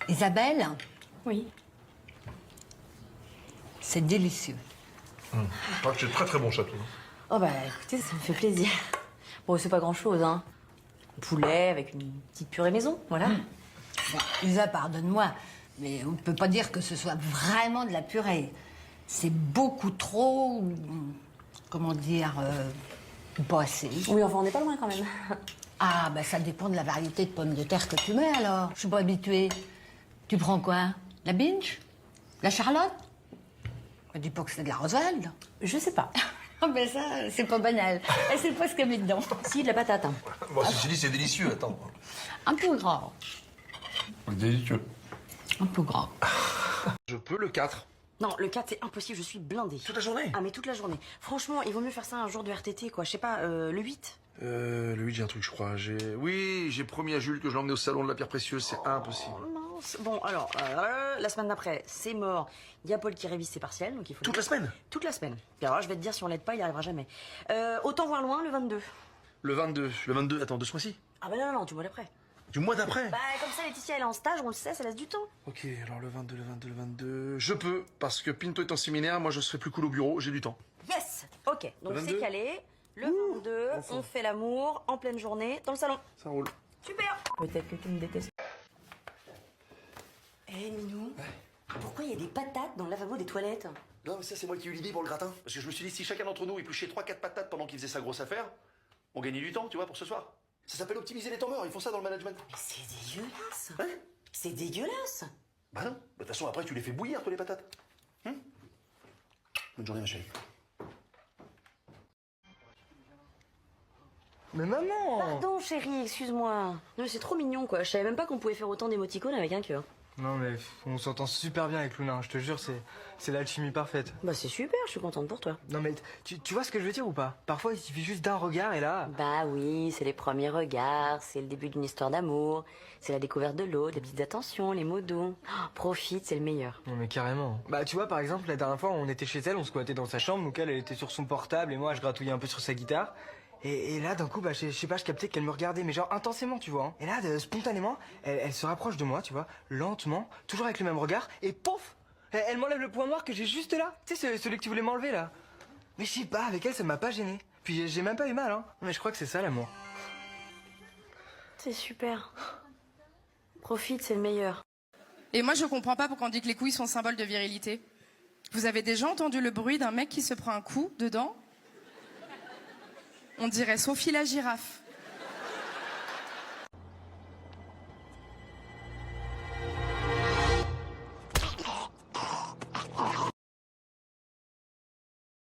Isabelle, Oui. c'est délicieux. Je crois que c'est très très bon château. Oh bah écoutez, ça me fait plaisir. Bon, c'est pas grand-chose, hein. Poulet avec une petite purée maison, voilà. Bon, Isa, pardonne-moi, mais on ne peut pas dire que ce soit vraiment de la purée. C'est beaucoup trop... Comment dire... pas assez. Oui, enfin, on n'est pas loin quand même. Ah, bah ça dépend de la variété de pommes de terre que tu mets, alors. Je suis pas habituée. Tu prends quoi? La binge? La Charlotte? Bah, dis pas que c'est de la Roswald. Je sais pas. Ah ben ça, c'est pas banal. Elle sait pas ce qu'elle met dedans. Si, de la patate, hein. Bon, ceci dit, c'est délicieux, attends. Un peu gras. Délicieux. Un peu gras. Je peux le 4. Non, le 4, c'est impossible, je suis blindée. Toute la journée? Ah, mais toute la journée. Franchement, il vaut mieux faire ça un jour de RTT, quoi. Je sais pas, le 8. Le 8, j'ai un truc, je crois. Oui, j'ai promis à Jules que je l'emmenais au salon de la pierre précieuse, c'est impossible. Mince. Bon, alors, la semaine d'après, c'est mort. Il y a Paul qui révise ses partiels, donc il faut... Toute la semaine? Toute la semaine. Et alors là, je vais te dire, si on l'aide pas, il n'y arrivera jamais. Autant voir loin, le 22. Le 22, attends, de ce mois-ci? Ah bah non, tu vois l'après. Du mois d'après? Bah, comme ça, Laetitia, elle est en stage, on le sait, ça laisse du temps. Ok, alors le 22. Je peux, parce que Pinto est en séminaire, moi je serai plus cool au bureau, j'ai du temps. Yes. Ok, donc Le c'est 22. calé. Le 22, enfin. on fait l'amour en pleine journée dans le salon. Ça roule. Super. Peut-être que tu me détestes. Eh, Minou, pourquoi il y a des patates dans le lavabo des toilettes? Non, mais ça, c'est moi qui ai eu l'idée pour le gratin. Parce que je me suis dit, si chacun d'entre nous épluchait 3-4 patates pendant qu'il faisait sa grosse affaire, on gagnait du temps, tu vois, pour ce soir. Ça s'appelle optimiser les temps morts, ils font ça dans le management. Mais c'est dégueulasse. Hein? C'est dégueulasse. Bah non, de toute façon, après, tu les fais bouillir, toi, les patates. Bonne journée, ma chérie. Mais maman! Pardon, chérie, excuse-moi. Non, mais c'est trop mignon, quoi. Je savais même pas qu'on pouvait faire autant d'émoticônes avec un cœur. Non mais on s'entend super bien avec Luna, hein, je te jure, c'est l'alchimie parfaite. Bah, c'est super, je suis contente pour toi. Non mais tu vois ce que je veux dire ou pas? Parfois il suffit juste d'un regard et là... Bah oui, c'est les premiers regards, c'est le début d'une histoire d'amour, c'est la découverte de l'autre, les petites attentions, les mots doux. Oh, profite, c'est le meilleur. Non mais carrément. Bah tu vois par exemple la dernière fois on était chez elle, on squattait dans sa chambre, donc elle était sur son portable et moi je gratouillais un peu sur sa guitare. Et là d'un coup bah je sais pas, je captais qu'elle me regardait mais genre intensément tu vois. Hein. Et là spontanément elle se rapproche de moi tu vois, lentement, toujours avec le même regard et pouf, elle m'enlève le point noir que j'ai juste là. Tu sais celui que tu voulais m'enlever là. Mais je sais pas, avec elle ça m'a pas gêné. Puis j'ai même pas eu mal hein. Mais je crois que c'est ça l'amour. C'est super. Profite, c'est le meilleur. Et moi, je comprends pas pourquoi on dit que les couilles sont symbole de virilité. Vous avez déjà entendu le bruit d'un mec qui se prend un coup dedans? On dirait Sophie la girafe.